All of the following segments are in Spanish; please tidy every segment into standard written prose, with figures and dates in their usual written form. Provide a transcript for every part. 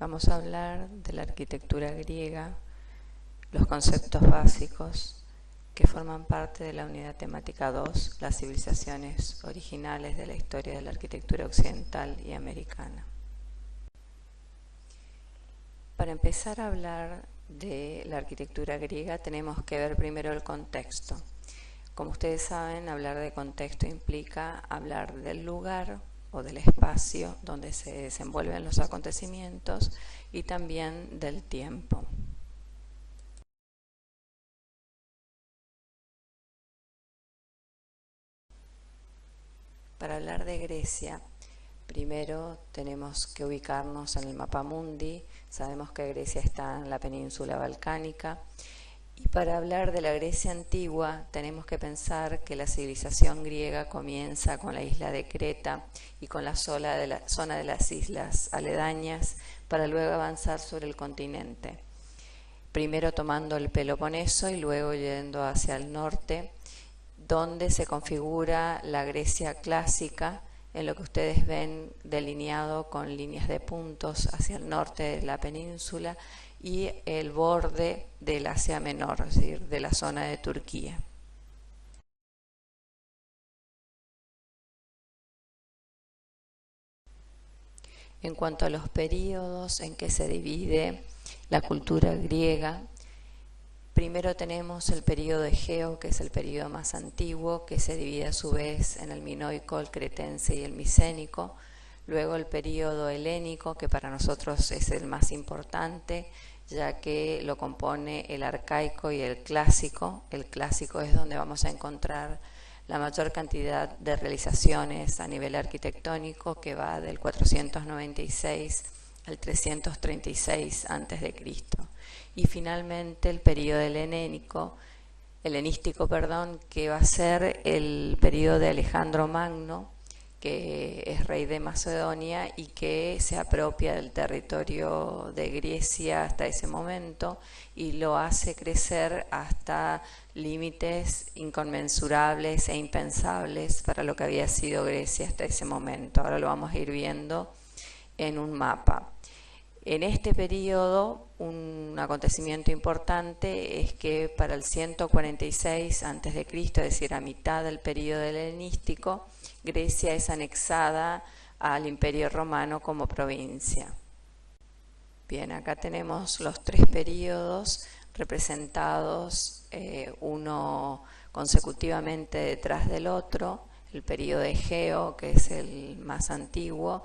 Vamos a hablar de la arquitectura griega, los conceptos básicos que forman parte de la unidad temática 2, las civilizaciones originales de la historia de la arquitectura occidental y americana. Para empezar a hablar de la arquitectura griega tenemos que ver primero el contexto. Como ustedes saben, hablar de contexto implica hablar del lugar o del espacio donde se desenvuelven los acontecimientos y también del tiempo. Para hablar de Grecia, primero tenemos que ubicarnos en el mapa mundi. Sabemos que Grecia está en la península balcánica. Y para hablar de la Grecia antigua tenemos que pensar que la civilización griega comienza con la isla de Creta y con la zona de las islas aledañas para luego avanzar sobre el continente. Primero tomando el Peloponeso y luego yendo hacia el norte, donde se configura la Grecia clásica, en lo que ustedes ven delineado con líneas de puntos hacia el norte de la península y el borde del Asia Menor, es decir, de la zona de Turquía. En cuanto a los periodos en que se divide la cultura griega, primero tenemos el periodo egeo, que es el periodo más antiguo, que se divide a su vez en el minoico, el cretense y el micénico. Luego el periodo helénico, que para nosotros es el más importante, ya que lo compone el arcaico y el clásico. El clásico es donde vamos a encontrar la mayor cantidad de realizaciones a nivel arquitectónico, que va del 496 al 336 a.C. Y finalmente el periodo helenístico, que va a ser el periodo de Alejandro Magno, que es rey de Macedonia y que se apropia del territorio de Grecia hasta ese momento y lo hace crecer hasta límites inconmensurables e impensables para lo que había sido Grecia hasta ese momento. Ahora lo vamos a ir viendo en un mapa. En este periodo, un acontecimiento importante es que para el 146 a.C., es decir, a mitad del periodo helenístico, Grecia es anexada al Imperio Romano como provincia. Bien, acá tenemos los tres periodos representados, uno consecutivamente detrás del otro. El periodo egeo, que es el más antiguo,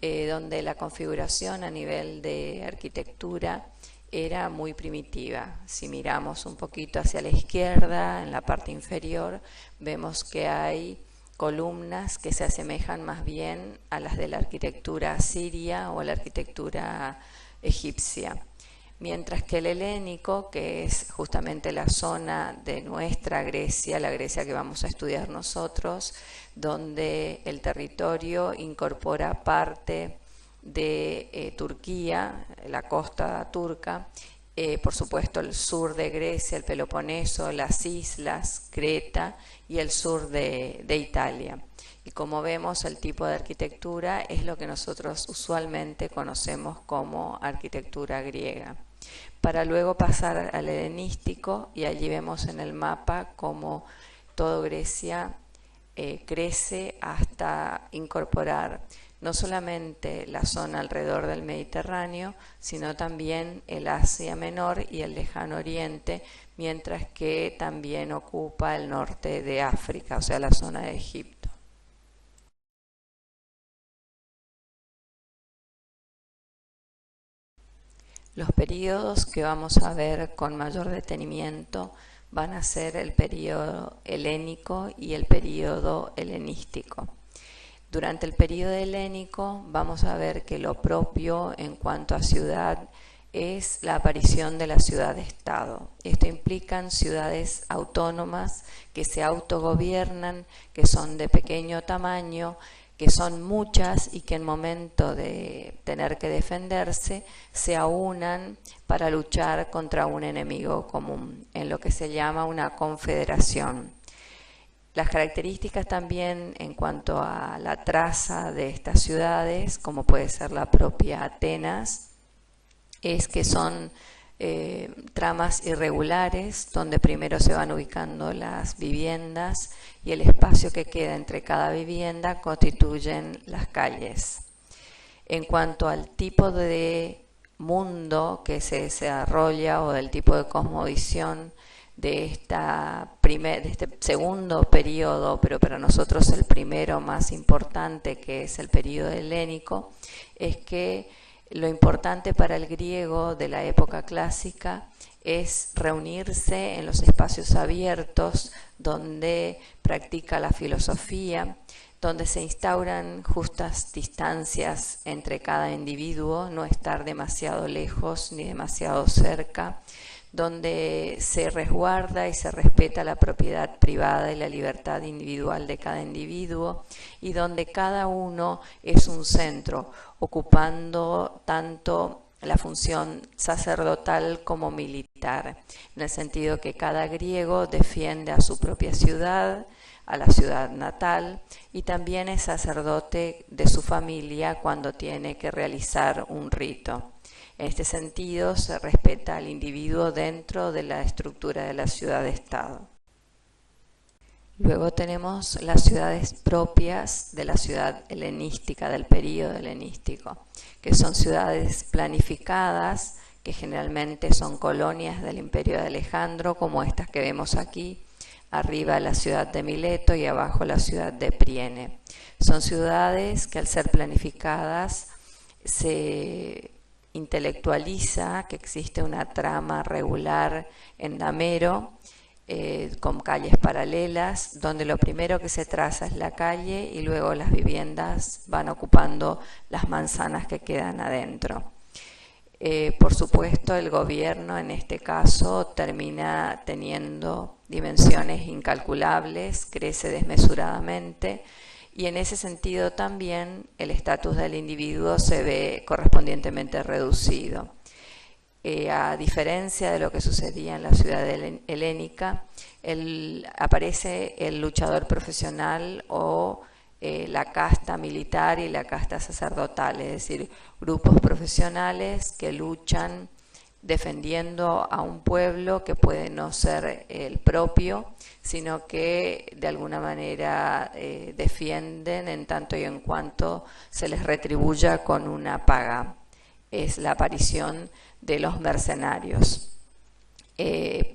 donde la configuración a nivel de arquitectura era muy primitiva. Si miramos un poquito hacia la izquierda, en la parte inferior, vemos que hay columnas que se asemejan más bien a las de la arquitectura asiria o a la arquitectura egipcia. Mientras que el helénico, que es justamente la zona de nuestra Grecia, la Grecia que vamos a estudiar nosotros, donde el territorio incorpora parte de Turquía, la costa turca, por supuesto el sur de Grecia, el Peloponeso, las islas, Creta y el sur de Italia. Y como vemos, el tipo de arquitectura es lo que nosotros usualmente conocemos como arquitectura griega. Para luego pasar al helenístico, y allí vemos en el mapa cómo toda Grecia crece hasta incorporar no solamente la zona alrededor del Mediterráneo, sino también el Asia Menor y el Lejano Oriente, mientras que también ocupa el norte de África, o sea, la zona de Egipto. Los periodos que vamos a ver con mayor detenimiento van a ser el periodo helénico y el periodo helenístico. Durante el periodo helénico vamos a ver que lo propio en cuanto a ciudad es la aparición de la ciudad-estado. Esto implica ciudades autónomas que se autogobiernan, que son de pequeño tamaño, que son muchas y que en momento de tener que defenderse se aunan para luchar contra un enemigo común, en lo que se llama una confederación. Las características también en cuanto a la traza de estas ciudades, como puede ser la propia Atenas, es que son tramas irregulares, donde primero se van ubicando las viviendas y el espacio que queda entre cada vivienda constituyen las calles. En cuanto al tipo de mundo que se desarrolla o del tipo de cosmovisión de este segundo periodo, pero para nosotros el primero más importante, que es el periodo helénico, es que lo importante para el griego de la época clásica es reunirse en los espacios abiertos donde practica la filosofía, donde se instauran justas distancias entre cada individuo, no estar demasiado lejos ni demasiado cerca, donde se resguarda y se respeta la propiedad privada y la libertad individual de cada individuo, y donde cada uno es un centro, ocupando tanto la función sacerdotal como militar, en el sentido que cada griego defiende a su propia ciudad, a la ciudad natal, y también es sacerdote de su familia cuando tiene que realizar un rito. En este sentido, se respeta al individuo dentro de la estructura de la ciudad-estado. Luego tenemos las ciudades propias de la ciudad helenística, del período helenístico, que son ciudades planificadas, que generalmente son colonias del Imperio de Alejandro, como estas que vemos aquí, arriba la ciudad de Mileto y abajo la ciudad de Priene. Son ciudades que al ser planificadas se intelectualiza que existe una trama regular en damero, con calles paralelas, donde lo primero que se traza es la calle y luego las viviendas van ocupando las manzanas que quedan adentro. Por supuesto, el gobierno en este caso termina teniendo dimensiones incalculables, crece desmesuradamente, y en ese sentido también el estatus del individuo se ve correspondientemente reducido. A diferencia de lo que sucedía en la ciudad helénica, aparece el luchador profesional o la casta militar y la casta sacerdotal, es decir, grupos profesionales que luchan defendiendo a un pueblo que puede no ser el propio, sino que de alguna manera defienden en tanto y en cuanto se les retribuya con una paga. Es la aparición de los mercenarios.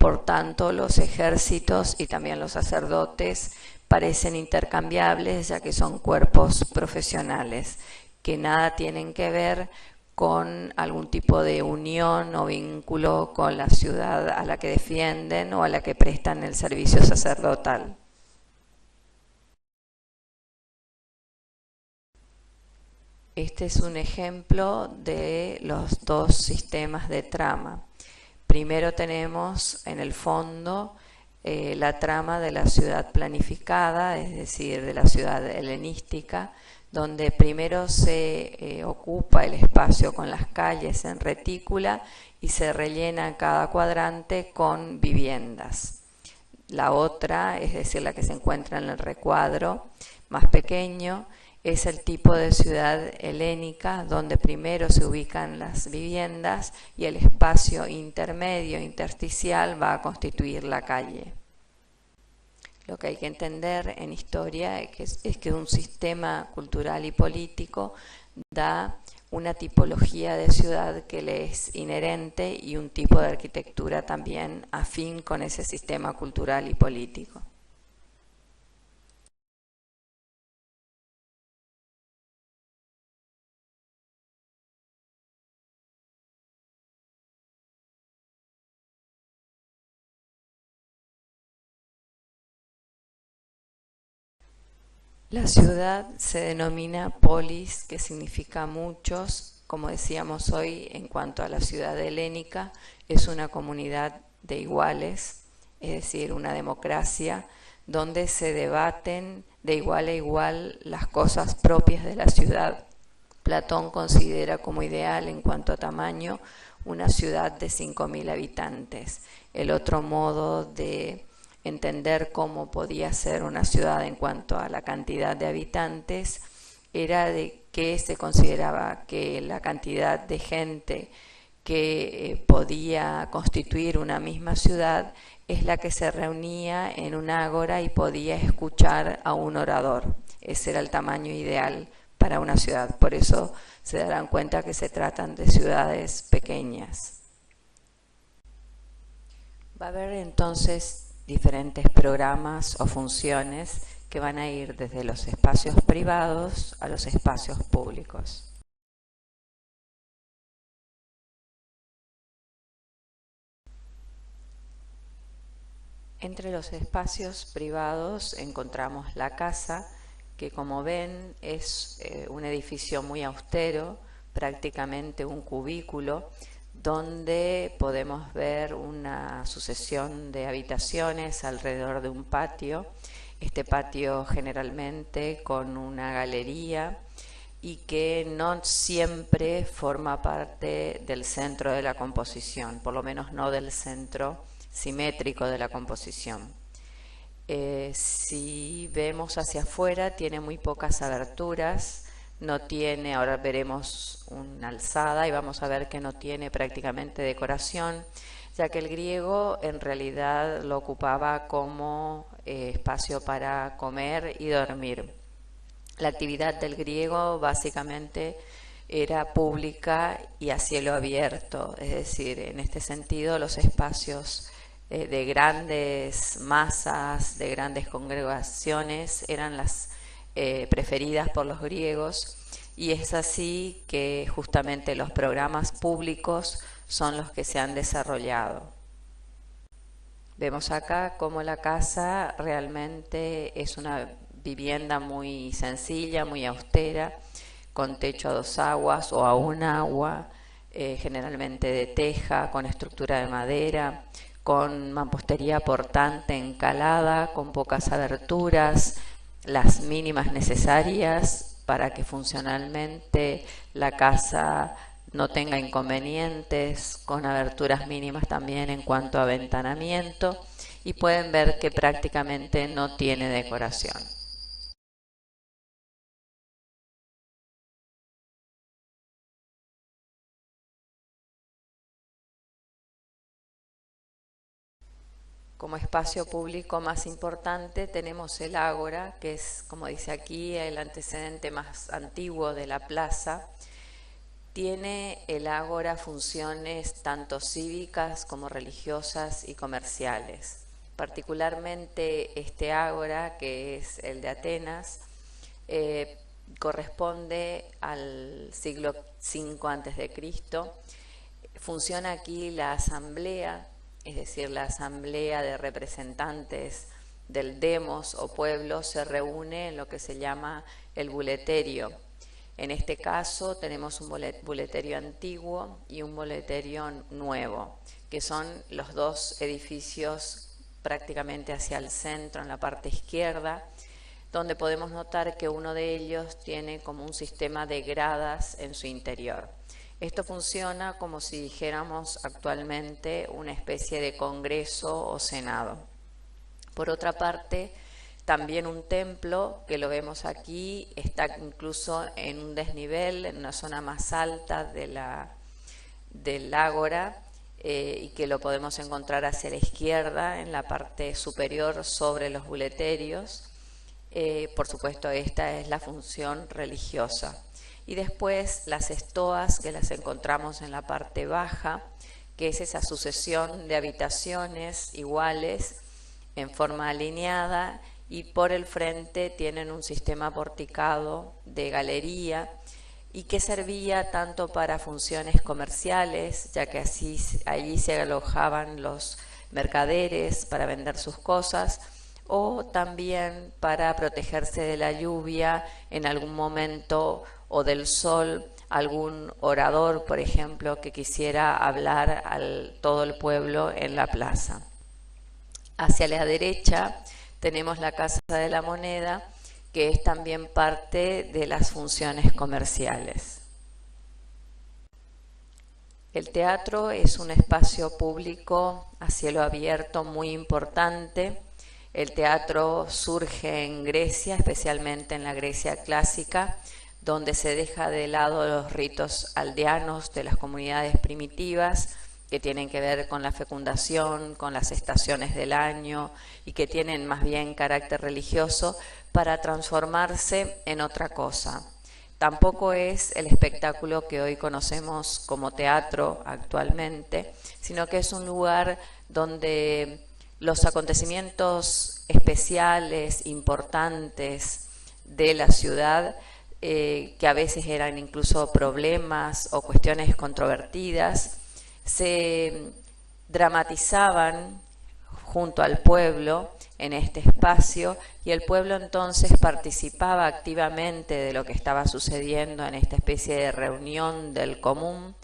Por tanto, los ejércitos y también los sacerdotes parecen intercambiables, ya que son cuerpos profesionales que nada tienen que ver con algún tipo de unión o vínculo con la ciudad a la que defienden o a la que prestan el servicio sacerdotal. Este es un ejemplo de los dos sistemas de trama. Primero tenemos en el fondo la trama de la ciudad planificada, es decir, de la ciudad helenística, donde primero se ocupa el espacio con las calles en retícula y se rellena cada cuadrante con viviendas. La otra, es decir, la que se encuentra en el recuadro más pequeño, es el tipo de ciudad helénica donde primero se ubican las viviendas y el espacio intermedio, intersticial, va a constituir la calle. Lo que hay que entender en historia es que un sistema cultural y político da una tipología de ciudad que le es inherente y un tipo de arquitectura también afín con ese sistema cultural y político. La ciudad se denomina polis, que significa muchos. Como decíamos hoy, en cuanto a la ciudad helénica, es una comunidad de iguales, es decir, una democracia donde se debaten de igual a igual las cosas propias de la ciudad. Platón considera como ideal en cuanto a tamaño una ciudad de 5.000 habitantes. El otro modo de entender cómo podía ser una ciudad en cuanto a la cantidad de habitantes era de que se consideraba que la cantidad de gente que podía constituir una misma ciudad es la que se reunía en un ágora y podía escuchar a un orador. Ese era el tamaño ideal para una ciudad. Por eso se darán cuenta que se tratan de ciudades pequeñas. Va a haber entonces diferentes programas o funciones que van a ir desde los espacios privados a los espacios públicos. Entre los espacios privados encontramos la casa, que como ven es un edificio muy austero, prácticamente un cubículo, donde podemos ver una sucesión de habitaciones alrededor de un patio. Este patio generalmente con una galería y que no siempre forma parte del centro de la composición, por lo menos no del centro simétrico de la composición. Si vemos hacia afuera, tiene muy pocas aberturas, no tiene, ahora veremos una alzada y vamos a ver que no tiene prácticamente decoración, ya que el griego en realidad lo ocupaba como espacio para comer y dormir. La actividad del griego básicamente era pública y a cielo abierto, es decir, en este sentido los espacios de grandes masas, de grandes congregaciones, eran las preferidas por los griegos, y es así que justamente los programas públicos son los que se han desarrollado. Vemos acá cómo la casa realmente es una vivienda muy sencilla, muy austera, con techo a dos aguas o a un agua, generalmente de teja, con estructura de madera, con mampostería portante encalada, con pocas aberturas, las mínimas necesarias para que funcionalmente la casa no tenga inconvenientes, con aberturas mínimas también en cuanto a ventanamiento, y pueden ver que prácticamente no tiene decoración. Como espacio público más importante tenemos el ágora, que es, como dice aquí, el antecedente más antiguo de la plaza. Tiene el ágora funciones tanto cívicas como religiosas y comerciales. Particularmente este ágora, que es el de Atenas, corresponde al siglo V a.C. Funciona aquí la asamblea, es decir, la asamblea de representantes del demos o pueblo se reúne en lo que se llama el buleterio. En este caso tenemos un buleterio antiguo y un buleterio nuevo, que son los dos edificios prácticamente hacia el centro, en la parte izquierda, donde podemos notar que uno de ellos tiene como un sistema de gradas en su interior. Esto funciona como si dijéramos actualmente una especie de congreso o senado. Por otra parte, también un templo, que lo vemos aquí, está incluso en un desnivel, en una zona más alta del ágora, y que lo podemos encontrar hacia la izquierda, en la parte superior sobre los buleterios. Por supuesto, esta es la función religiosa. Y después las estoas, que las encontramos en la parte baja, que es esa sucesión de habitaciones iguales en forma alineada, y por el frente tienen un sistema porticado de galería, y que servía tanto para funciones comerciales, ya que allí se alojaban los mercaderes para vender sus cosas, o también para protegerse de la lluvia en algún momento o del sol, algún orador, por ejemplo, que quisiera hablar a todo el pueblo en la plaza. Hacia la derecha tenemos la Casa de la Moneda, que es también parte de las funciones comerciales. El teatro es un espacio público a cielo abierto muy importante. El teatro surge en Grecia, especialmente en la Grecia clásica, donde se deja de lado los ritos aldeanos de las comunidades primitivas, que tienen que ver con la fecundación, con las estaciones del año y que tienen más bien carácter religioso, para transformarse en otra cosa. Tampoco es el espectáculo que hoy conocemos como teatro actualmente, sino que es un lugar donde los acontecimientos especiales, importantes de la ciudad, que a veces eran incluso problemas o cuestiones controvertidas, se dramatizaban junto al pueblo en este espacio, y el pueblo entonces participaba activamente de lo que estaba sucediendo en esta especie de reunión del común,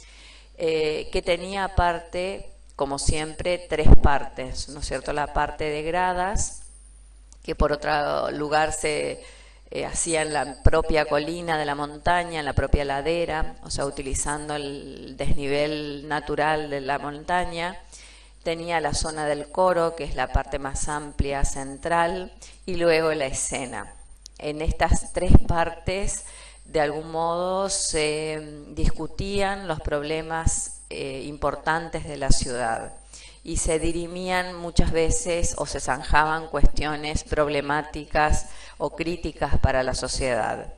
que tenía aparte, como siempre, tres partes, ¿no es cierto? La parte de gradas, que por otro lugar se hacía en la propia colina de la montaña, en la propia ladera, o sea, utilizando el desnivel natural de la montaña. Tenía la zona del coro, que es la parte más amplia, central, y luego la escena. En estas tres partes, de algún modo, se discutían los problemas importantes de la ciudad y se dirimían muchas veces o se zanjaban cuestiones problemáticas o críticas para la sociedad.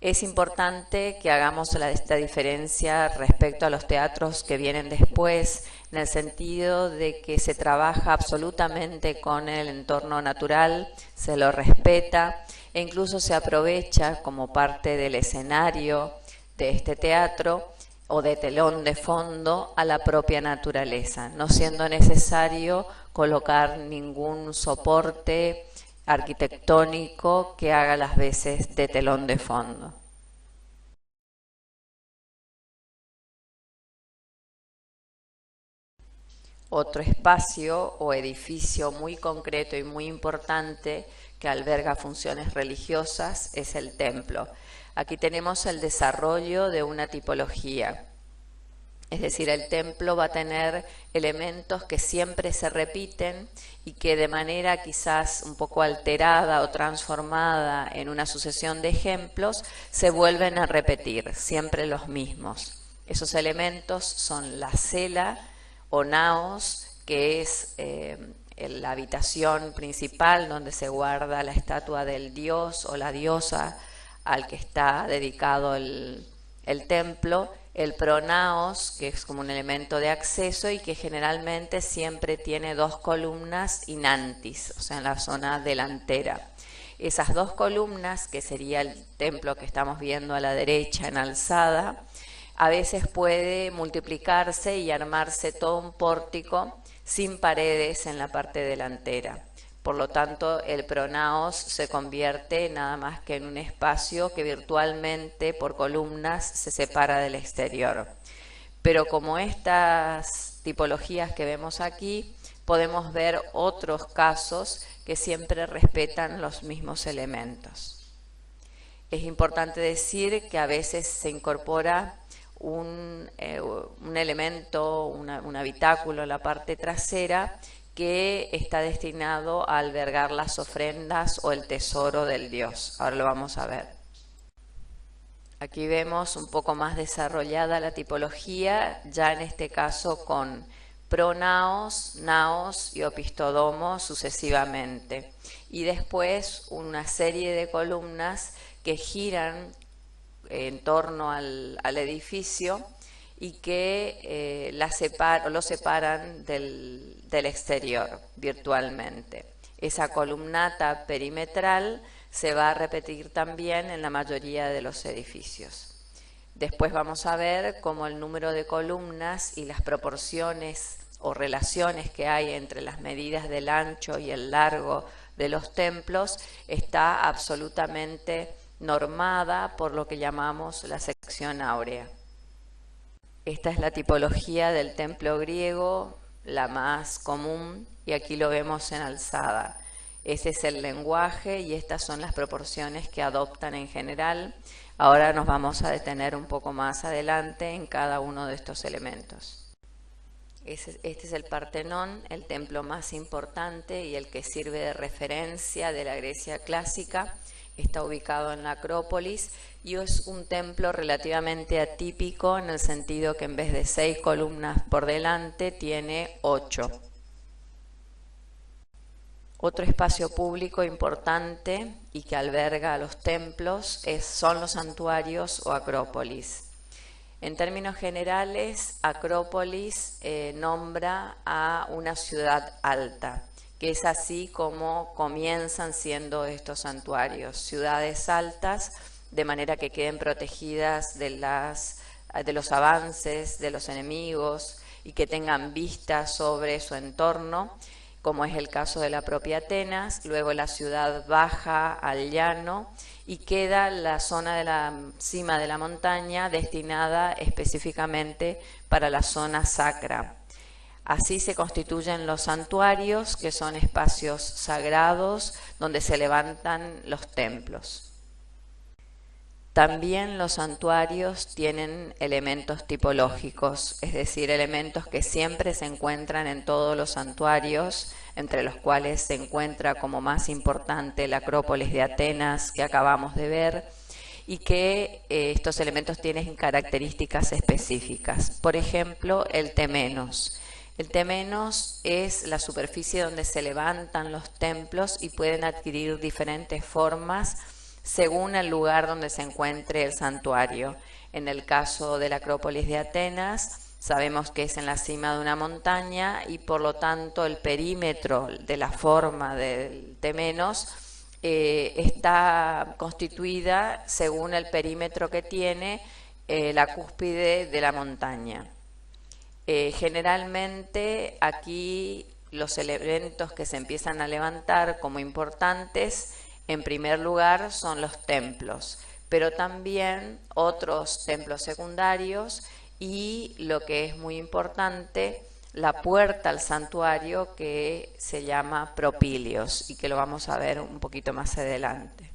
Es importante que hagamos esta diferencia respecto a los teatros que vienen después, en el sentido de que se trabaja absolutamente con el entorno natural, se lo respeta e incluso se aprovecha como parte del escenario de este teatro o de telón de fondo a la propia naturaleza, no siendo necesario colocar ningún soporte arquitectónico que haga las veces de telón de fondo. Otro espacio o edificio muy concreto y muy importante que alberga funciones religiosas es el templo. Aquí tenemos el desarrollo de una tipología. Es decir, el templo va a tener elementos que siempre se repiten y que de manera quizás un poco alterada o transformada en una sucesión de ejemplos se vuelven a repetir, siempre los mismos. Esos elementos son la cela o naos, que es la habitación principal donde se guarda la estatua del dios o la diosa al que está dedicado el templo, el pronaos, que es como un elemento de acceso y que generalmente siempre tiene dos columnas inantis, o sea, en la zona delantera. Esas dos columnas, que sería el templo que estamos viendo a la derecha en alzada, a veces puede multiplicarse y armarse todo un pórtico sin paredes en la parte delantera. Por lo tanto, el pronaos se convierte nada más que en un espacio que virtualmente por columnas se separa del exterior. Pero como estas tipologías que vemos aquí, podemos ver otros casos que siempre respetan los mismos elementos. Es importante decir que a veces se incorpora un elemento, un habitáculo en la parte trasera, que está destinado a albergar las ofrendas o el tesoro del dios. Ahora lo vamos a ver. Aquí vemos un poco más desarrollada la tipología, ya en este caso con pronaos, naos y opistodomos sucesivamente. Y después una serie de columnas que giran en torno al edificio y que lo separan del exterior virtualmente. Esa columnata perimetral se va a repetir también en la mayoría de los edificios. Después vamos a ver cómo el número de columnas y las proporciones o relaciones que hay entre las medidas del ancho y el largo de los templos está absolutamente normada por lo que llamamos la sección áurea. Esta es la tipología del templo griego, la más común, y aquí lo vemos en alzada. Ese es el lenguaje y estas son las proporciones que adoptan en general. Ahora nos vamos a detener un poco más adelante en cada uno de estos elementos. Este es el Partenón, el templo más importante y el que sirve de referencia de la Grecia clásica. está ubicado en la Acrópolis y es un templo relativamente atípico en el sentido que en vez de 6 columnas por delante tiene 8. Otro espacio público importante y que alberga a los templos son los santuarios o acrópolis. En términos generales, Acrópolis nombra a una ciudad alta, que es así como comienzan siendo estos santuarios, ciudades altas, de manera que queden protegidas de los avances de los enemigos y que tengan vista sobre su entorno, como es el caso de la propia Atenas. Luego la ciudad baja al llano y queda la zona de la cima de la montaña destinada específicamente para la zona sacra. Así se constituyen los santuarios, que son espacios sagrados donde se levantan los templos. También los santuarios tienen elementos tipológicos, es decir, elementos que siempre se encuentran en todos los santuarios, entre los cuales se encuentra como más importante la Acrópolis de Atenas que acabamos de ver, y que estos elementos tienen características específicas. Por ejemplo, el temenos. El temenos es la superficie donde se levantan los templos y pueden adquirir diferentes formas según el lugar donde se encuentre el santuario. En el caso de la Acrópolis de Atenas, sabemos que es en la cima de una montaña y por lo tanto el perímetro de la forma del temenos está constituida según el perímetro que tiene la cúspide de la montaña. Generalmente aquí los elementos que se empiezan a levantar como importantes, en primer lugar, son los templos, pero también otros templos secundarios y, lo que es muy importante, la puerta al santuario, que se llama propilios y que lo vamos a ver un poquito más adelante.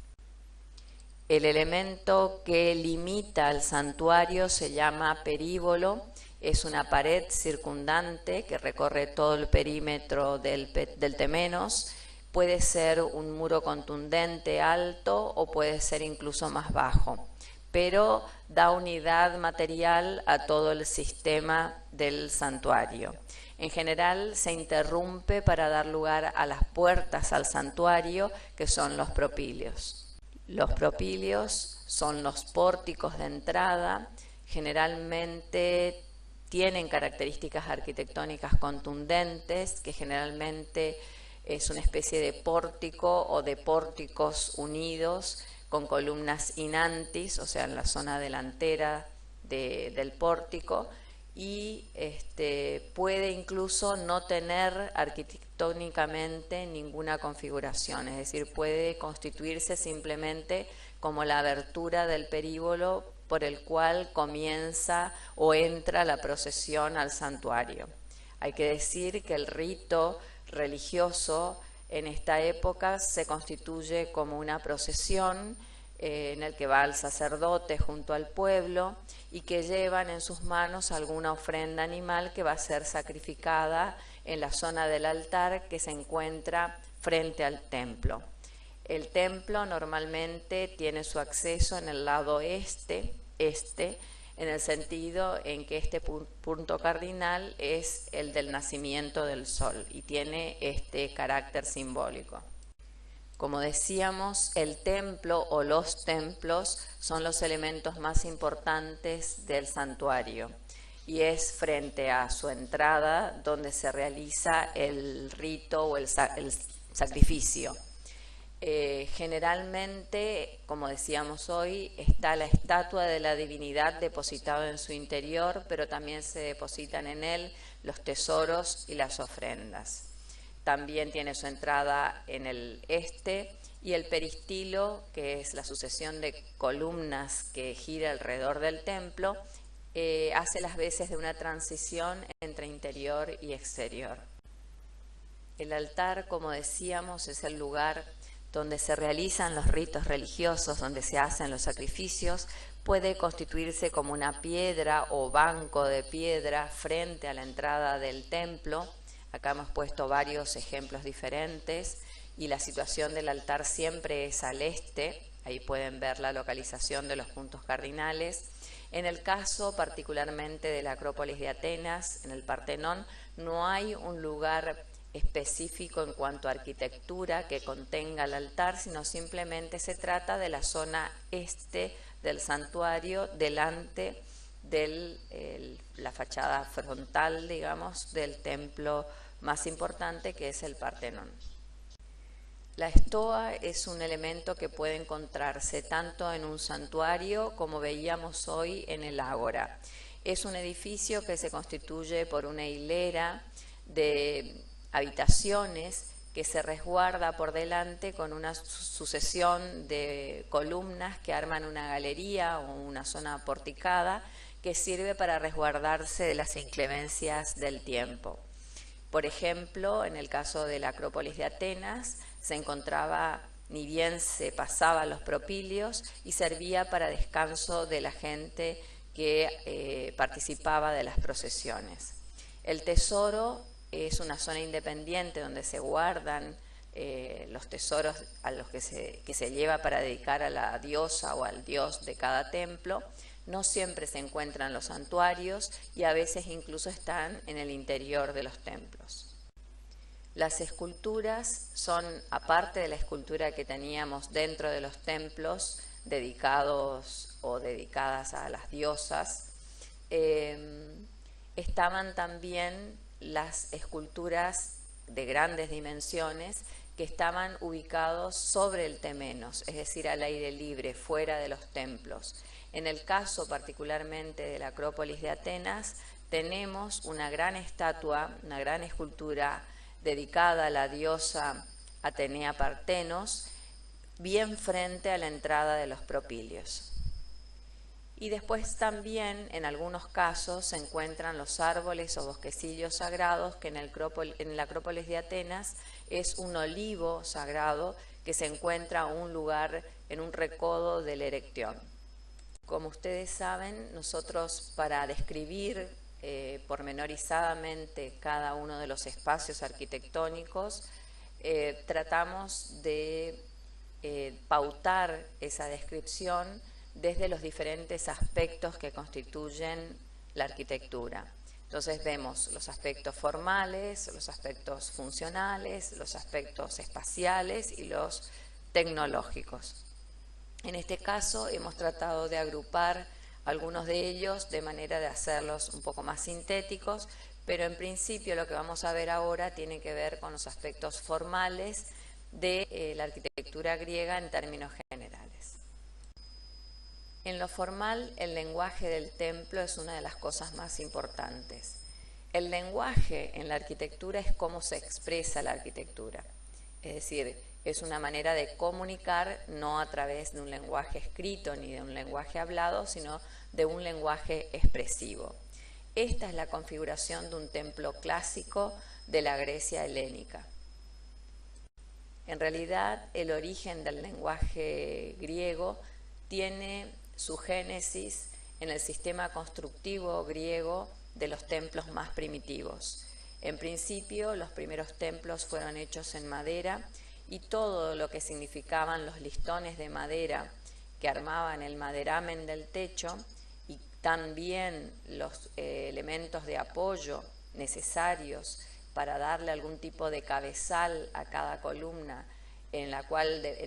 El elemento que limita al santuario se llama perívolo. Es una pared circundante que recorre todo el perímetro del temenos. Puede ser un muro contundente alto o puede ser incluso más bajo, pero da unidad material a todo el sistema del santuario. En general se interrumpe para dar lugar a las puertas al santuario, que son los propilios. Los propilios son los pórticos de entrada, generalmente tienen características arquitectónicas contundentes, que generalmente es una especie de pórtico o de pórticos unidos con columnas inantis, o sea, en la zona delantera del pórtico, y puede incluso no tener arquitectónicamente ninguna configuración, es decir, puede constituirse simplemente como la abertura del perívolo por el cual comienza o entra la procesión al santuario. Hay que decir que el rito religioso en esta época se constituye como una procesión en el que va el sacerdote junto al pueblo y que llevan en sus manos alguna ofrenda animal que va a ser sacrificada en la zona del altar que se encuentra frente al templo. El templo normalmente tiene su acceso en el lado este, en el sentido en que este punto cardinal es el del nacimiento del sol y tiene este carácter simbólico. Como decíamos, el templo o los templos son los elementos más importantes del santuario y es frente a su entrada donde se realiza el rito o el sacrificio. Generalmente, como decíamos hoy, está la estatua de la divinidad depositada en su interior, pero también se depositan en él los tesoros y las ofrendas. También tiene su entrada en el este y el peristilo, que es la sucesión de columnas que gira alrededor del templo, hace las veces de una transición entre interior y exterior. El altar, como decíamos, es el lugar donde se realizan los ritos religiosos, donde se hacen los sacrificios. Puede constituirse como una piedra o banco de piedra frente a la entrada del templo. Acá hemos puesto varios ejemplos diferentes y la situación del altar siempre es al este, Ahí pueden ver la localización de los puntos cardinales. En el caso particularmente de la Acrópolis de Atenas, en el Partenón, no hay un lugar específico en cuanto a arquitectura que contenga el altar, sino simplemente se trata de la zona este del santuario, delante de la fachada frontal, digamos, del templo más importante, que es el Partenón. La estoa es un elemento que puede encontrarse tanto en un santuario como veíamos hoy en el ágora. Es un edificio que se constituye por una hilera de habitaciones que se resguarda por delante con una sucesión de columnas que arman una galería o una zona porticada que sirve para resguardarse de las inclemencias del tiempo. Por ejemplo, en el caso de la Acrópolis de Atenas, se encontraba, ni bien se pasaban los propilios, y servía para descanso de la gente que participaba de las procesiones. El tesoro es una zona independiente donde se guardan los tesoros a los que se lleva para dedicar a la diosa o al dios de cada templo. No siempre se encuentran en los santuarios y a veces incluso están en el interior de los templos. Las esculturas son, aparte de la escultura que teníamos dentro de los templos dedicados o dedicadas a las diosas, estaban también las esculturas de grandes dimensiones que estaban ubicados sobre el temenos, es decir, al aire libre, fuera de los templos. En el caso particularmente de la Acrópolis de Atenas, tenemos una gran estatua, una gran escultura dedicada a la diosa Atenea Partenos, bien frente a la entrada de los propilios. Y después también, en algunos casos, se encuentran los árboles o bosquecillos sagrados, que en la Acrópolis de Atenas es un olivo sagrado que se encuentra en un lugar, en un recodo del Erectión. Como ustedes saben, nosotros para describir pormenorizadamente cada uno de los espacios arquitectónicos, tratamos de pautar esa descripción desde los diferentes aspectos que constituyen la arquitectura. Entonces vemos los aspectos formales, los aspectos funcionales, los aspectos espaciales y los tecnológicos. En este caso hemos tratado de agrupar algunos de ellos de manera de hacerlos un poco más sintéticos, pero en principio lo que vamos a ver ahora tiene que ver con los aspectos formales de la arquitectura griega en términos generales. En lo formal, el lenguaje del templo es una de las cosas más importantes. El lenguaje en la arquitectura es cómo se expresa la arquitectura, es decir, es una manera de comunicar no a través de un lenguaje escrito ni de un lenguaje hablado, sino de un lenguaje expresivo. Esta es la configuración de un templo clásico de la Grecia helénica. En realidad, el origen del lenguaje griego tiene su génesis en el sistema constructivo griego de los templos más primitivos. En principio, los primeros templos fueron hechos en madera y todo lo que significaban los listones de madera que armaban el maderamen del techo y también los elementos de apoyo necesarios para darle algún tipo de cabezal a cada columna en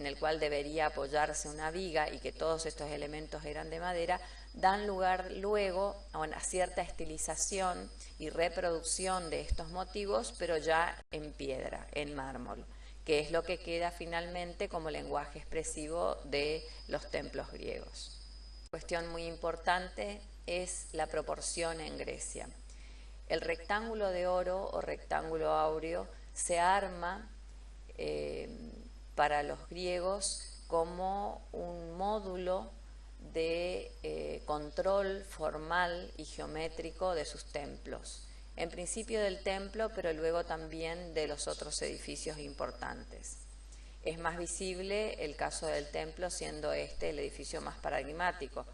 el cual debería apoyarse una viga, y que todos estos elementos eran de madera, dan lugar luego a una cierta estilización y reproducción de estos motivos, pero ya en piedra, en mármol, que es lo que queda finalmente como lenguaje expresivo de los templos griegos. Una cuestión muy importante es la proporción en Grecia. El rectángulo de oro o rectángulo áureo se arma para los griegos como un módulo de control formal y geométrico de sus templos. En principio del templo, pero luego también de los otros edificios importantes. Es más visible el caso del templo, siendo este el edificio más paradigmático.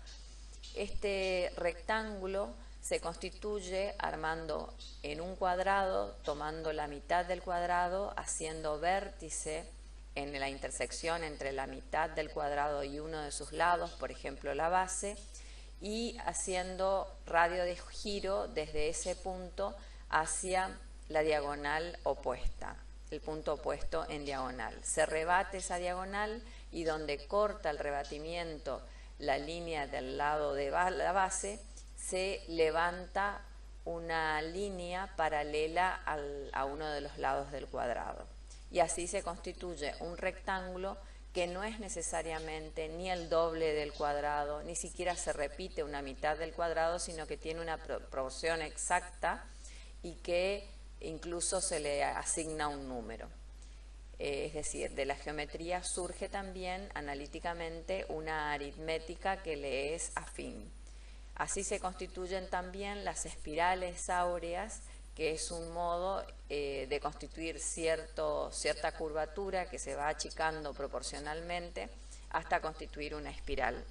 Este rectángulo se constituye armando en un cuadrado, tomando la mitad del cuadrado, haciendo vértice en la intersección entre la mitad del cuadrado y uno de sus lados, por ejemplo la base, y haciendo radio de giro desde ese punto hacia la diagonal opuesta, el punto opuesto en diagonal. Se rebate esa diagonal y donde corta el rebatimiento la línea del lado de la base, se levanta una línea paralela a uno de los lados del cuadrado. Y así se constituye un rectángulo que no es necesariamente ni el doble del cuadrado, ni siquiera se repite una mitad del cuadrado, sino que tiene una proporción exacta y que incluso se le asigna un número. Es decir, de la geometría surge también analíticamente una aritmética que le es afín. Así se constituyen también las espirales áureas, que es un modo de constituir cierta curvatura que se va achicando proporcionalmente hasta constituir una espiral.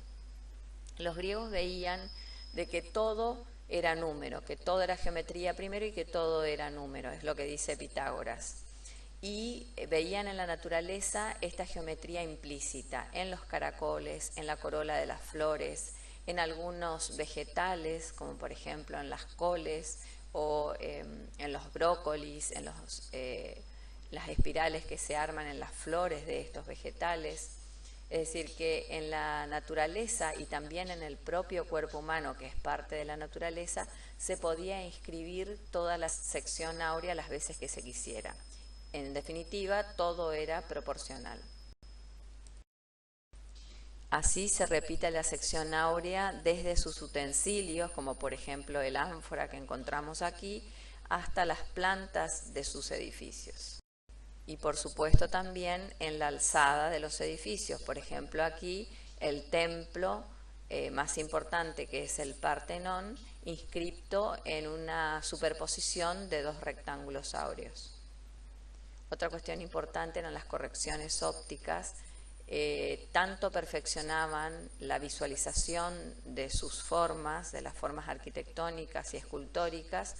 Los griegos veían de que todo era número, que todo era geometría primero y que todo era número, es lo que dice Pitágoras. Y veían en la naturaleza esta geometría implícita, en los caracoles, en la corola de las flores, en algunos vegetales, como por ejemplo en las coles o en los brócolis, en las espirales que se arman en las flores de estos vegetales. Es decir, que en la naturaleza y también en el propio cuerpo humano, que es parte de la naturaleza, se podía inscribir toda la sección áurea las veces que se quisiera. En definitiva, todo era proporcional. Así se repite la sección áurea desde sus utensilios, como por ejemplo el ánfora que encontramos aquí, hasta las plantas de sus edificios. Y por supuesto también en la alzada de los edificios. Por ejemplo aquí el templo más importante, que es el Partenón, inscripto en una superposición de dos rectángulos áureos. Otra cuestión importante eran las correcciones ópticas. Tanto perfeccionaban la visualización de sus formas, de las formas arquitectónicas y escultóricas,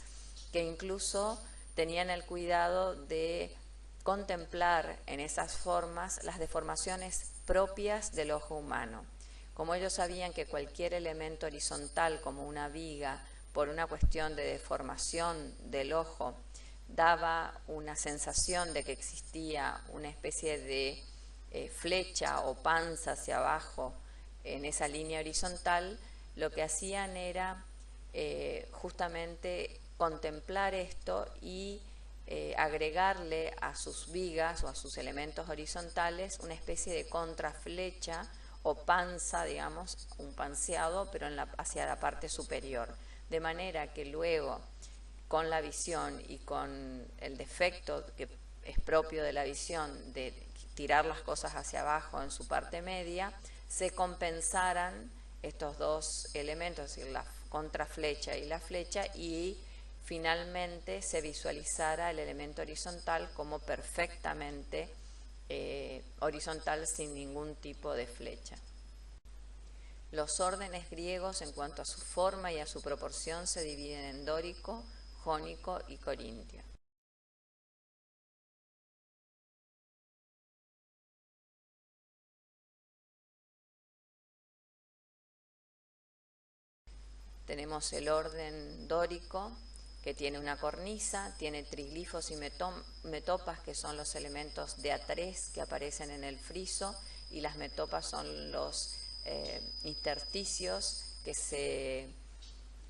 que incluso tenían el cuidado de contemplar en esas formas las deformaciones propias del ojo humano. Como ellos sabían que cualquier elemento horizontal, como una viga, por una cuestión de deformación del ojo, daba una sensación de que existía una especie de flecha o panza hacia abajo en esa línea horizontal, lo que hacían era justamente contemplar esto y agregarle a sus vigas o a sus elementos horizontales una especie de contraflecha o panza, digamos, un panseado, pero hacia la parte superior, de manera que luego con la visión y con el defecto que es propio de la visión de tirar las cosas hacia abajo en su parte media, se compensaran estos dos elementos, es decir, la contraflecha y la flecha, y finalmente se visualizara el elemento horizontal como perfectamente horizontal sin ningún tipo de flecha. Los órdenes griegos en cuanto a su forma y a su proporción se dividen en dórico, jónico y corintio. Tenemos el orden dórico, que tiene una cornisa, tiene triglifos y metopas, que son los elementos de A3 que aparecen en el friso, y las metopas son los intersticios que se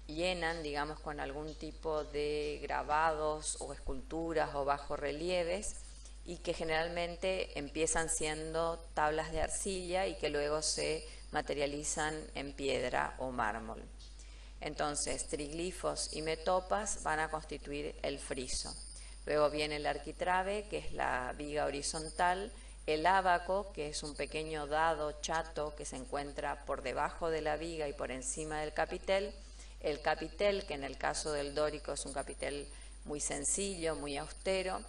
llenan, digamos, con algún tipo de grabados o esculturas o bajorrelieves, y que generalmente empiezan siendo tablas de arcilla y que luego se materializan en piedra o mármol. Entonces, triglifos y metopas van a constituir el friso. Luego viene el arquitrabe, que es la viga horizontal, el ábaco, que es un pequeño dado chato que se encuentra por debajo de la viga y por encima del capitel, el capitel, que en el caso del dórico es un capitel muy sencillo, muy austero,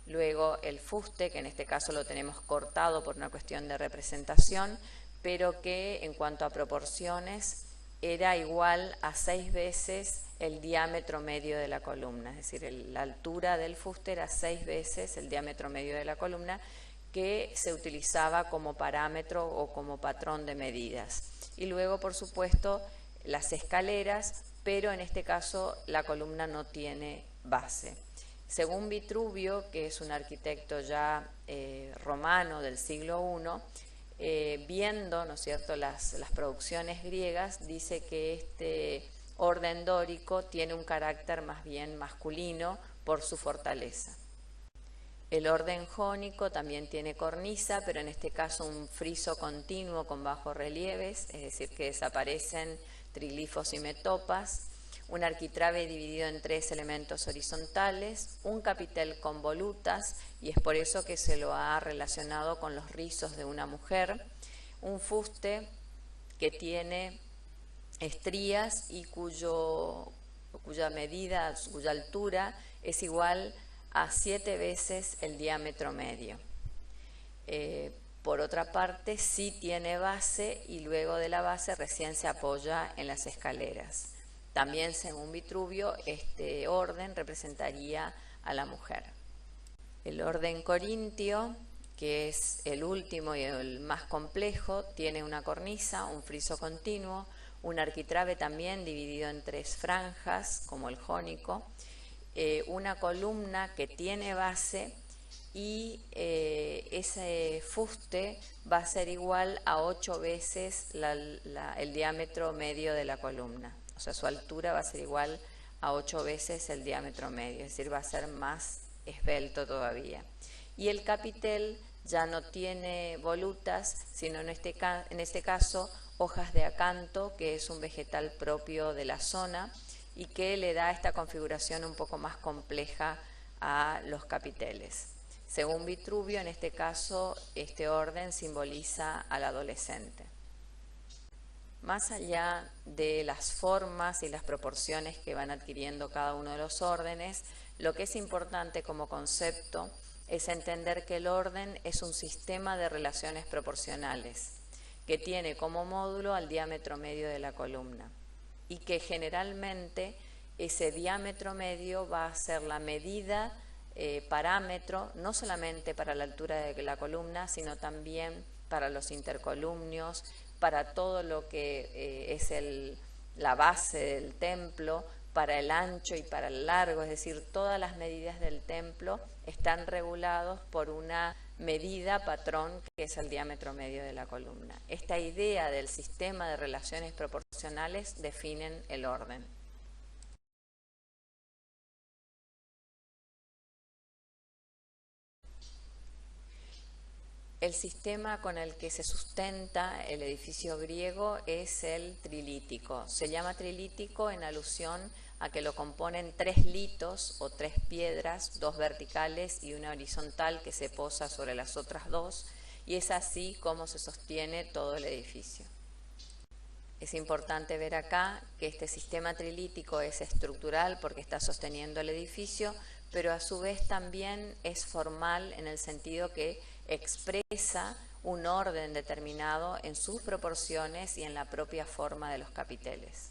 luego el fuste, que en este caso lo tenemos cortado por una cuestión de representación, pero que en cuanto a proporciones era igual a 6 veces el diámetro medio de la columna, es decir, la altura del fuste era 6 veces el diámetro medio de la columna, que se utilizaba como parámetro o como patrón de medidas. Y luego, por supuesto, las escaleras, pero en este caso la columna no tiene base. Según Vitruvio, que es un arquitecto ya romano del siglo I, viendo, ¿no es cierto?, las producciones griegas, dice que este orden dórico tiene un carácter más bien masculino por su fortaleza. El orden jónico también tiene cornisa, pero en este caso un friso continuo con bajos relieves, es decir, que desaparecen trilifos y metopas, un arquitrabe dividido en 3 elementos horizontales, un capitel con volutas, y es por eso que se lo ha relacionado con los rizos de una mujer, un fuste que tiene estrías y cuya medida, cuya altura es igual a 7 veces el diámetro medio. Por otra parte, sí tiene base y luego de la base recién se apoya en las escaleras. También, según Vitruvio, este orden representaría a la mujer. El orden corintio, que es el último y el más complejo, tiene una cornisa, un friso continuo, un arquitrabe también dividido en 3 franjas, como el jónico, una columna que tiene base y ese fuste va a ser igual a 8 veces el diámetro medio de la columna. O sea, su altura va a ser igual a 8 veces el diámetro medio, es decir, va a ser más esbelto todavía. Y el capitel ya no tiene volutas, sino en este caso hojas de acanto, que es un vegetal propio de la zona y que le da esta configuración un poco más compleja a los capiteles. Según Vitruvio, en este caso, este orden simboliza al adolescente. Más allá de las formas y las proporciones que van adquiriendo cada uno de los órdenes, lo que es importante como concepto es entender que el orden es un sistema de relaciones proporcionales que tiene como módulo al diámetro medio de la columna y que generalmente ese diámetro medio va a ser la medida, parámetro, no solamente para la altura de la columna, sino también para los intercolumnios, para todo lo que es la base del templo, para el ancho y para el largo, es decir, todas las medidas del templo están regulados por una medida patrón que es el diámetro medio de la columna. Esta idea del sistema de relaciones proporcionales definen el orden. El sistema con el que se sustenta el edificio griego es el trilítico. Se llama trilítico en alusión a que lo componen 3 litos o 3 piedras, 2 verticales y una horizontal que se posa sobre las otras 2, y es así como se sostiene todo el edificio. Es importante ver acá que este sistema trilítico es estructural porque está sosteniendo el edificio, pero a su vez también es formal en el sentido que expresa un orden determinado en sus proporciones y en la propia forma de los capiteles.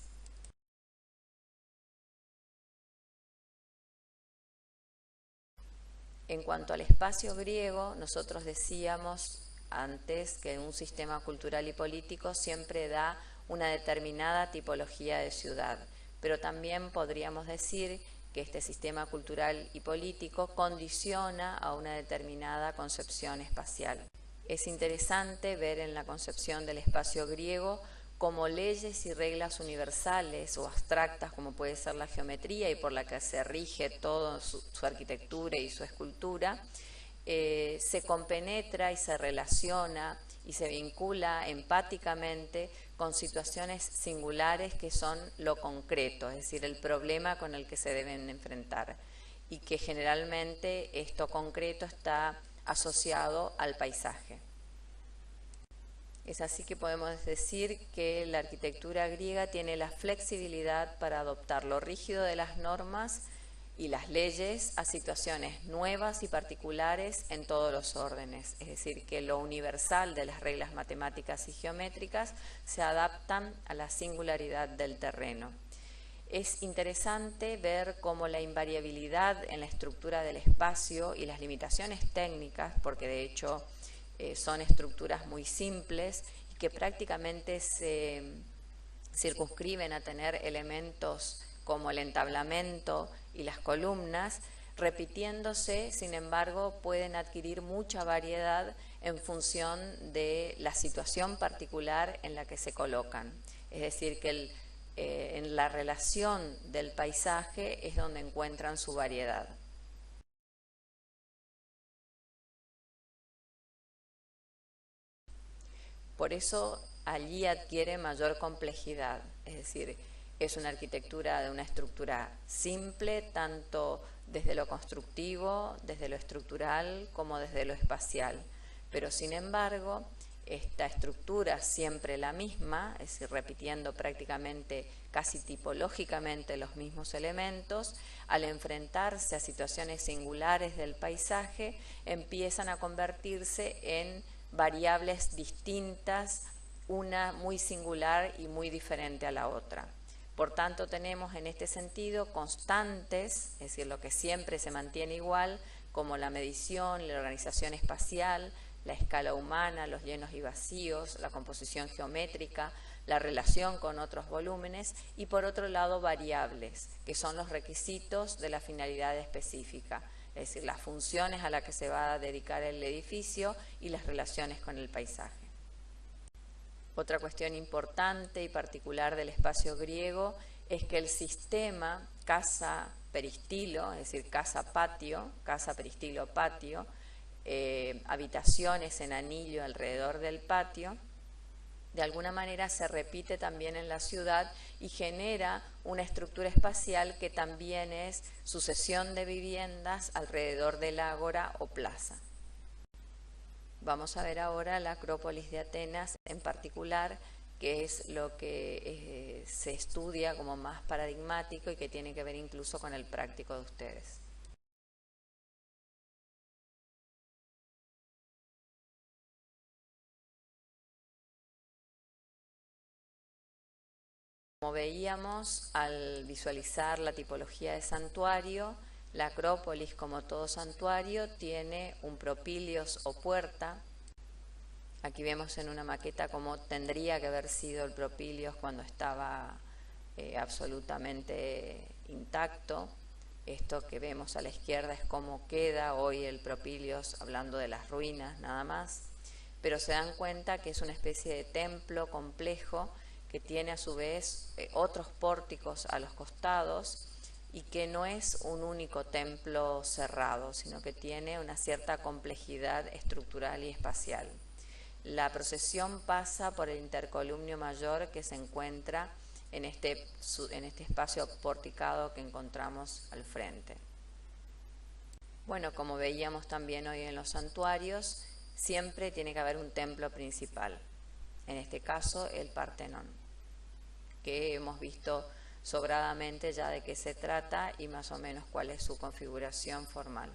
En cuanto al espacio griego, nosotros decíamos antes que un sistema cultural y político siempre da una determinada tipología de ciudad, pero también podríamos decir que este sistema cultural y político condiciona a una determinada concepción espacial. Es interesante ver en la concepción del espacio griego como leyes y reglas universales o abstractas, como puede ser la geometría y por la que se rige toda su arquitectura y su escultura, se compenetra y se relaciona y se vincula empáticamente con situaciones singulares que son lo concreto, es decir, el problema con el que se deben enfrentar, y que generalmente esto concreto está asociado al paisaje. Es así que podemos decir que la arquitectura griega tiene la flexibilidad para adoptar lo rígido de las normas y las leyes a situaciones nuevas y particulares en todos los órdenes, es decir, que lo universal de las reglas matemáticas y geométricas se adaptan a la singularidad del terreno. Es interesante ver cómo la invariabilidad en la estructura del espacio y las limitaciones técnicas, porque de hecho son estructuras muy simples y que prácticamente se circunscriben a tener elementos como el entablamento y las columnas, repitiéndose, sin embargo, pueden adquirir mucha variedad en función de la situación particular en la que se colocan. Es decir, que en la relación del paisaje es donde encuentran su variedad. Por eso allí adquiere mayor complejidad, es decir, es una arquitectura de una estructura simple, tanto desde lo constructivo, desde lo estructural, como desde lo espacial. Pero sin embargo, esta estructura siempre la misma, es decir, repitiendo prácticamente casi tipológicamente los mismos elementos, al enfrentarse a situaciones singulares del paisaje, empiezan a convertirse en variables distintas, una muy singular y muy diferente a la otra. Por tanto, tenemos en este sentido constantes, es decir, lo que siempre se mantiene igual, como la medición, la organización espacial, la escala humana, los llenos y vacíos, la composición geométrica, la relación con otros volúmenes, y por otro lado variables, que son los requisitos de la finalidad específica, es decir, las funciones a las que se va a dedicar el edificio y las relaciones con el paisaje. Otra cuestión importante y particular del espacio griego es que el sistema casa-peristilo, es decir, casa-patio, casa-peristilo-patio, habitaciones en anillo alrededor del patio, de alguna manera se repite también en la ciudad y genera una estructura espacial que también es sucesión de viviendas alrededor del ágora o plaza. Vamos a ver ahora la Acrópolis de Atenas en particular, que es lo que se estudia como más paradigmático y que tiene que ver incluso con el práctico de ustedes. Como veíamos al visualizar la tipología de santuario, la Acrópolis, como todo santuario, tiene un propilios o puerta. Aquí vemos en una maqueta cómo tendría que haber sido el propilios cuando estaba absolutamente intacto. Esto que vemos a la izquierda es cómo queda hoy el propilios, hablando de las ruinas nada más. Pero se dan cuenta que es una especie de templo complejo que tiene a su vez otros pórticos a los costados y que no es un único templo cerrado, sino que tiene una cierta complejidad estructural y espacial. La procesión pasa por el intercolumnio mayor que se encuentra en este espacio porticado que encontramos al frente. Bueno, como veíamos también hoy en los santuarios, siempre tiene que haber un templo principal, en este caso el Partenón, que hemos visto sobradamente ya de qué se trata y más o menos cuál es su configuración formal.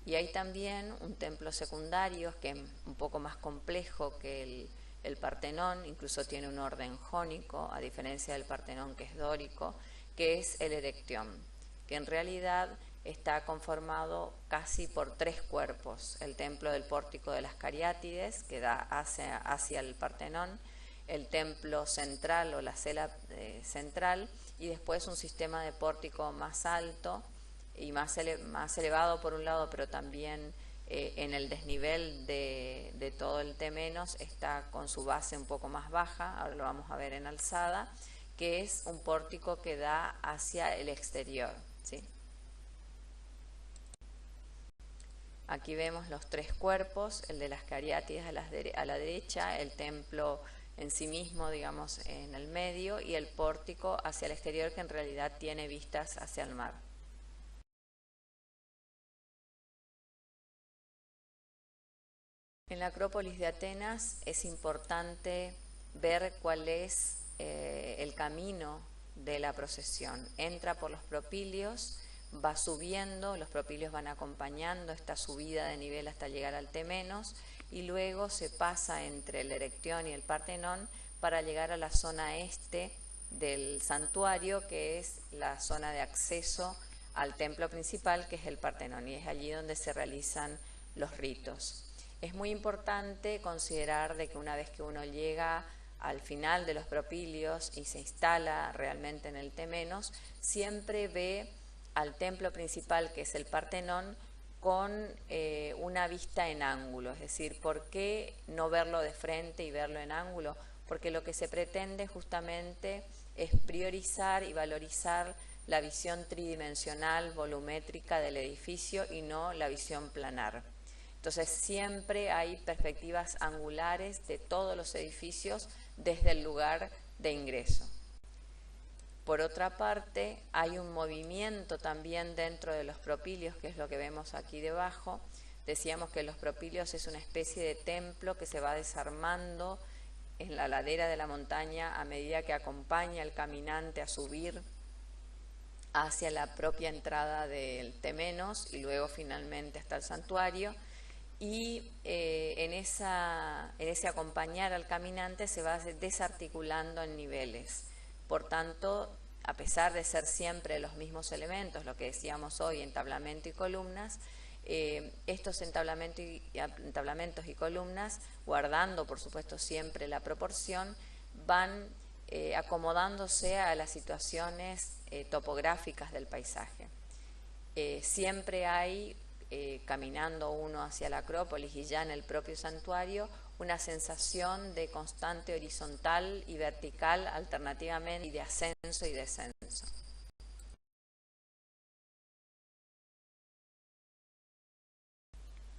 Y hay también un templo secundario que es un poco más complejo que el Partenón, incluso tiene un orden jónico, a diferencia del Partenón que es dórico, que es el Erechtheion, que en realidad está conformado casi por tres cuerpos: el templo del pórtico de las Cariátides, que da hacia el Partenón, el templo central o la cela central, y después un sistema de pórtico más alto y más elevado por un lado, pero también en el desnivel de todo el Temenos está con su base un poco más baja, ahora lo vamos a ver en alzada, que es un pórtico que da hacia el exterior, ¿sí? Aquí vemos los tres cuerpos, el de las Cariátides a la derecha, el templo en sí mismo, digamos, en el medio, y el pórtico hacia el exterior, que en realidad tiene vistas hacia el mar. En la Acrópolis de Atenas es importante ver cuál es el camino de la procesión. Entra por los propilios, va subiendo, los propilios van acompañando esta subida de nivel hasta llegar al Temenos, y luego se pasa entre el Erectión y el Partenón para llegar a la zona este del santuario, que es la zona de acceso al templo principal, que es el Partenón, y es allí donde se realizan los ritos. Es muy importante considerar de que una vez que uno llega al final de los propilios y se instala realmente en el Temenos, siempre ve al templo principal, que es el Partenón, con una vista en ángulo. Es decir, ¿por qué no verlo de frente y verlo en ángulo? Porque lo que se pretende justamente es priorizar y valorizar la visión tridimensional, volumétrica del edificio y no la visión planar. Entonces siempre hay perspectivas angulares de todos los edificios desde el lugar de ingreso. Por otra parte, hay un movimiento también dentro de los propilios, que es lo que vemos aquí debajo. Decíamos que los propilios es una especie de templo que se va desarmando en la ladera de la montaña a medida que acompaña al caminante a subir hacia la propia entrada del Temenos y luego finalmente hasta el santuario. Y en ese acompañar al caminante se va desarticulando en niveles. Por tanto, a pesar de ser siempre los mismos elementos, lo que decíamos hoy, entablamento y columnas, estos entablamentos y columnas, guardando por supuesto siempre la proporción, van acomodándose a las situaciones topográficas del paisaje. Siempre hay, caminando uno hacia la Acrópolis y ya en el propio santuario, una sensación de constante horizontal y vertical alternativamente, y de ascenso y descenso.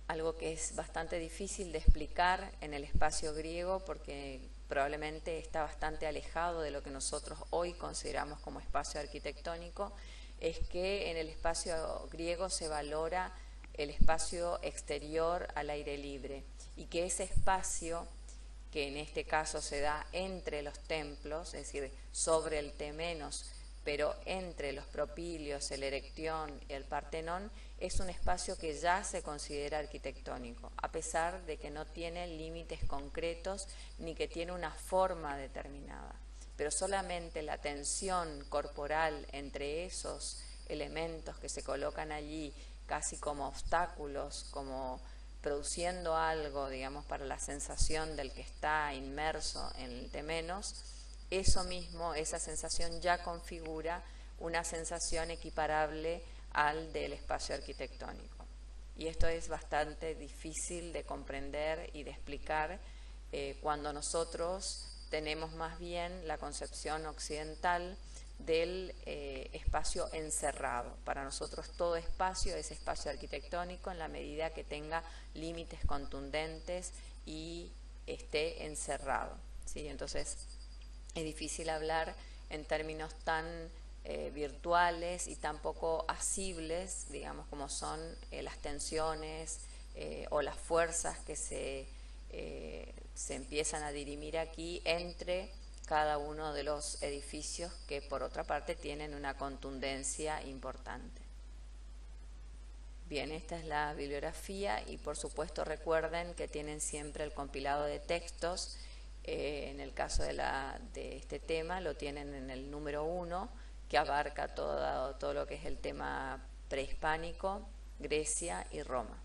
Algo que es bastante difícil de explicar en el espacio griego porque probablemente está bastante alejado de lo que nosotros hoy consideramos como espacio arquitectónico, es que en el espacio griego se valora el espacio exterior al aire libre, y que ese espacio, que en este caso se da entre los templos, es decir, sobre el Temenos, pero entre los propilios, el Erectión y el Partenón, es un espacio que ya se considera arquitectónico, a pesar de que no tiene límites concretos ni que tiene una forma determinada. Pero solamente la tensión corporal entre esos elementos que se colocan allí casi como obstáculos, como produciendo algo, digamos, para la sensación del que está inmerso en el Temenos, eso mismo, esa sensación ya configura una sensación equiparable al del espacio arquitectónico. Y esto es bastante difícil de comprender y de explicar cuando nosotros tenemos más bien la concepción occidental del espacio encerrado. Para nosotros todo espacio es espacio arquitectónico en la medida que tenga límites contundentes y esté encerrado, ¿sí? Entonces es difícil hablar en términos tan virtuales y tan poco asibles, digamos, como son las tensiones o las fuerzas que se empiezan a dirimir aquí entre cada uno de los edificios, que por otra parte tienen una contundencia importante. Bien, esta es la bibliografía y por supuesto recuerden que tienen siempre el compilado de textos. En el caso de este tema lo tienen en el número 1, que abarca todo lo que es el tema prehispánico, Grecia y Roma.